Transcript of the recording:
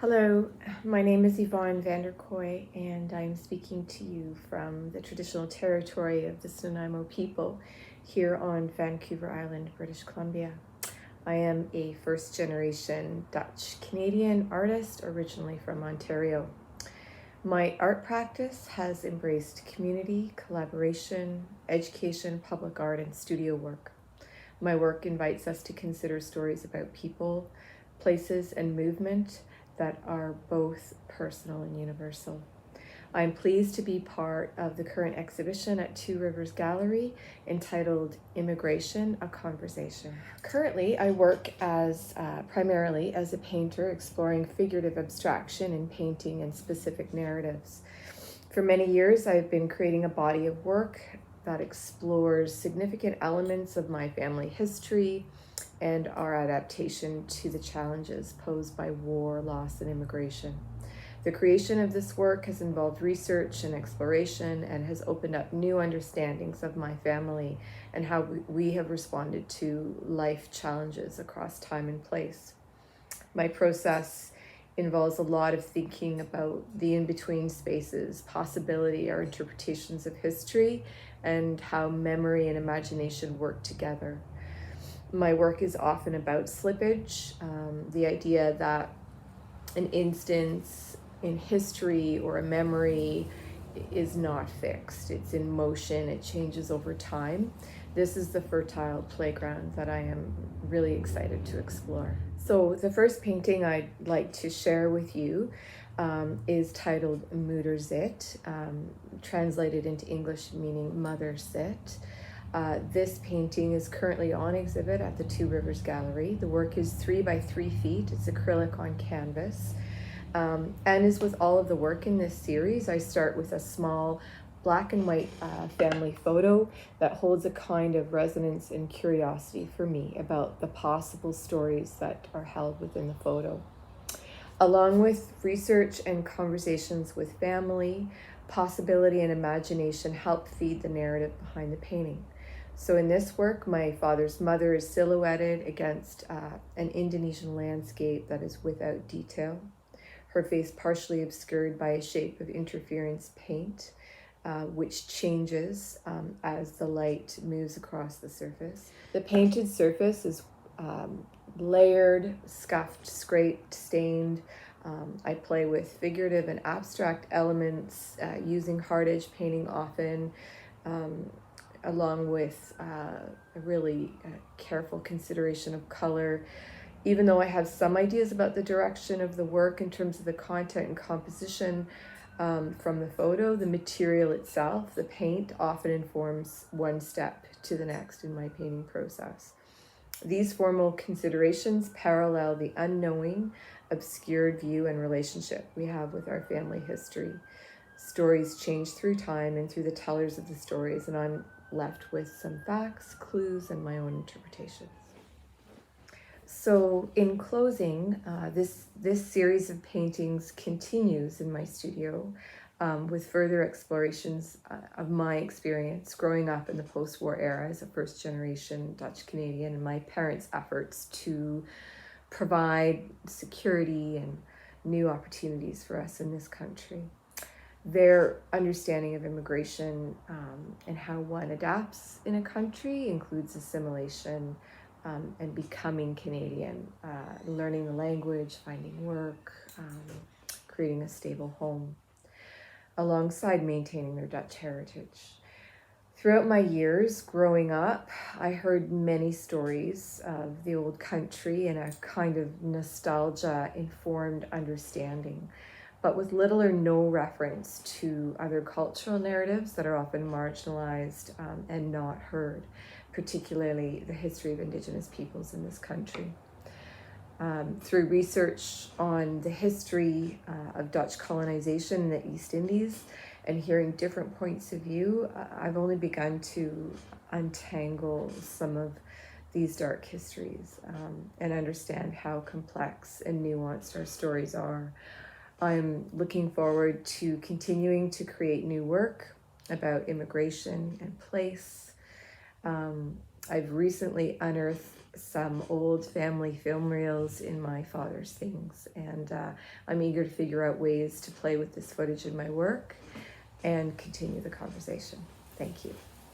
Hello, my name is Yvonne Vander Kooi, and I'm speaking to you from the traditional territory of the Nanaimo people here on Vancouver Island, British Columbia. I am a first generation Dutch Canadian artist, originally from Ontario. My art practice has embraced community, collaboration, education, public art, and studio work. My work invites us to consider stories about people, places, and movement that are both personal and universal. I'm pleased to be part of the current exhibition at Two Rivers Gallery entitled Immigration, a Conversation. Currently, I work primarily as a painter exploring figurative abstraction in painting and specific narratives. For many years, I've been creating a body of work that explores significant elements of my family history and our adaptation to the challenges posed by war, loss, and immigration. The creation of this work has involved research and exploration and has opened up new understandings of my family and how we have responded to life challenges across time and place. My process involves a lot of thinking about the in-between spaces, possibility, or interpretations of history, and how memory and imagination work together. My work is often about slippage, the idea that an instance in history or a memory is not fixed. It's in motion, it changes over time. This is the fertile playground that I am really excited to explore. So the first painting I'd like to share with you is titled Moeder Zit, translated into English meaning Mother Sit. This painting is currently on exhibit at the Two Rivers Gallery. The work is 3 by 3 feet. It's acrylic on canvas. And as with all of the work in this series, I start with a small black and white family photo that holds a kind of resonance and curiosity for me about the possible stories that are held within the photo. Along with research and conversations with family, possibility and imagination help feed the narrative behind the painting. So in this work, my father's mother is silhouetted against an Indonesian landscape that is without detail. Her face partially obscured by a shape of interference paint, which changes as the light moves across the surface. The painted surface is layered, scuffed, scraped, stained. I play with figurative and abstract elements using hard edge painting often, along with a really careful consideration of color. Even though I have some ideas about the direction of the work in terms of the content and composition from the photo, the material itself, the paint, often informs one step to the next in my painting process. These formal considerations parallel the unknowing, obscured view and relationship we have with our family history. Stories change through time and through the tellers of the stories, and I'm left with some facts, clues, and my own interpretations. So in closing, this series of paintings continues in my studio with further explorations of my experience growing up in the post-war era as a first-generation Dutch Canadian and my parents' efforts to provide security and new opportunities for us in this country. Their understanding of immigration and how one adapts in a country includes assimilation, and becoming Canadian, learning the language, finding work, creating a stable home, alongside maintaining their Dutch heritage. Throughout my years growing up, I heard many stories of the old country in a kind of nostalgia-informed understanding, but with little or no reference to other cultural narratives that are often marginalized and not heard, particularly the history of Indigenous peoples in this country. Through research on the history of Dutch colonization in the East Indies and hearing different points of view, I've only begun to untangle some of these dark histories and understand how complex and nuanced our stories are. I'm looking forward to continuing to create new work about immigration and place. I've recently unearthed some old family film reels in my father's things, and I'm eager to figure out ways to play with this footage in my work and continue the conversation. Thank you.